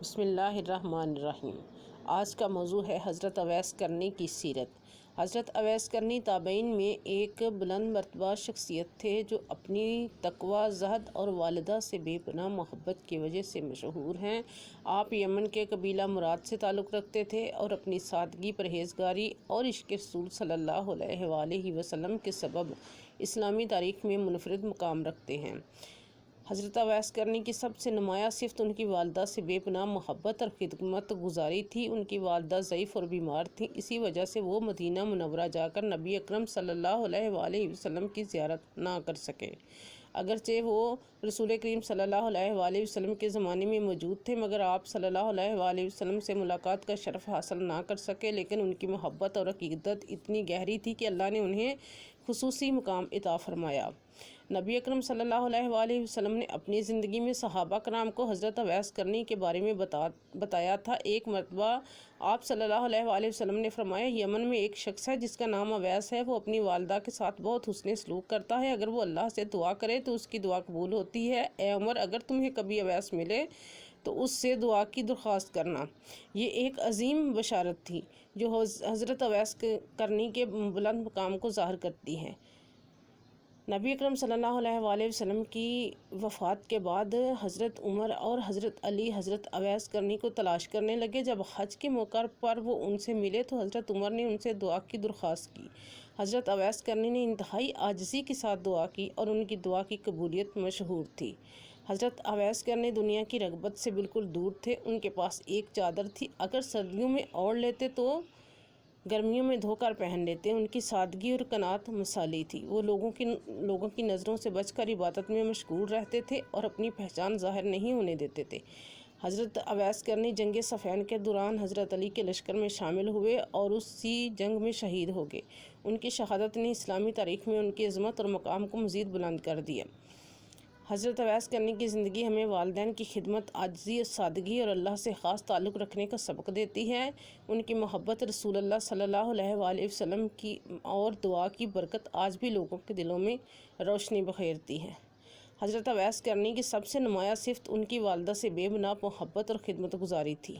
بسم اللہ الرحمن الرحیم۔ آج کا موضوع ہے حضرت اویس کرنی کی سیرت۔ حضرت اویس کرنی تابعین میں ایک بلند مرتبہ شخصیت تھے جو اپنی تقویٰ، زہد اور والدہ سے بے پناہ محبت کی وجہ سے مشہور ہیں۔ آپ یمن کے قبیلہ مراد سے تعلق رکھتے تھے اور اپنی سادگی، پرہیزگاری اور عشق رسول صلی اللہ علیہ وآلہ وسلم کے سبب اسلامی تاریخ میں منفرد مقام رکھتے ہیں۔ حضرت اویس کرنی کی سب سے نمایاں صفت ان کی والدہ سے بے پناہ محبت اور خدمت گزاری تھی۔ ان کی والدہ ضعیف اور بیمار تھیں، اسی وجہ سے وہ مدینہ منورہ جا کر نبی اکرم صلی اللہ علیہ وآلہ وسلم کی زیارت نہ کر سکے۔ اگرچہ وہ رسول کریم صلی اللہ علیہ وآلہ وسلم کے زمانے میں موجود تھے، مگر آپ صلی اللہ علیہ وآلہ وسلم سے ملاقات کا شرف حاصل نہ کر سکے، لیکن ان کی محبت اور عقیدت اتنی گہری تھی کہ اللہ نے انہیں خصوصی مقام عطا فرمایا۔ نبی اکرم صلی اللہ علیہ وآلہ وسلم نے اپنی زندگی میں صحابہ کرام کو حضرت اویس کرنی کے بارے میں بتایا تھا۔ ایک مرتبہ آپ صلی اللہ علیہ وآلہ وسلم نے فرمایا، یمن میں ایک شخص ہے جس کا نام اویس ہے، وہ اپنی والدہ کے ساتھ بہت حسن سلوک کرتا ہے، اگر وہ اللہ سے دعا کرے تو اس کی دعا قبول ہوتی ہے۔ اے عمر، اگر تمہیں کبھی اویس ملے تو اس سے دعا کی درخواست کرنا۔ یہ ایک عظیم بشارت تھی جو حضرت اویس کرنی کے بلند مقام کو ظاہر کرتی ہے۔ نبی اکرم صلی اللہ علیہ وآلہ وسلم کی وفات کے بعد حضرت عمر اور حضرت علی حضرت اویس کرنی کو تلاش کرنے لگے۔ جب حج کے موقع پر وہ ان سے ملے تو حضرت عمر نے ان سے دعا کی درخواست کی۔ حضرت اویس کرنی نے انتہائی عاجزی کے ساتھ دعا کی اور ان کی دعا کی قبولیت مشہور تھی۔ حضرت اویس کرنی دنیا کی رغبت سے بالکل دور تھے۔ ان کے پاس ایک چادر تھی، اگر سردیوں میں اوڑھ لیتے تو گرمیوں میں دھو کر پہن لیتے۔ ان کی سادگی اور قناعت مثالی تھی۔ وہ لوگوں کی نظروں سے بچ کر عبادت میں مشغول رہتے تھے اور اپنی پہچان ظاہر نہیں ہونے دیتے تھے۔ حضرت اویس کرنی جنگ صفین کے دوران حضرت علی کے لشکر میں شامل ہوئے اور اسی جنگ میں شہید ہو گئے۔ ان کی شہادت نے اسلامی تاریخ میں ان کی عظمت اور مقام کو مزید بلند کر دیا۔ حضرت اویس کرنی کی زندگی ہمیں والدین کی خدمت، عاجزی، سادگی اور اللہ سے خاص تعلق رکھنے کا سبق دیتی ہے۔ ان کی محبت رسول اللہ صلی اللہ علیہ وآلہ وسلم کی اور دعا کی برکت آج بھی لوگوں کے دلوں میں روشنی بخیرتی ہے۔ حضرت اویس کرنی کی سب سے نمایاں صفت ان کی والدہ سے بے پناہ محبت اور خدمت گزاری تھی۔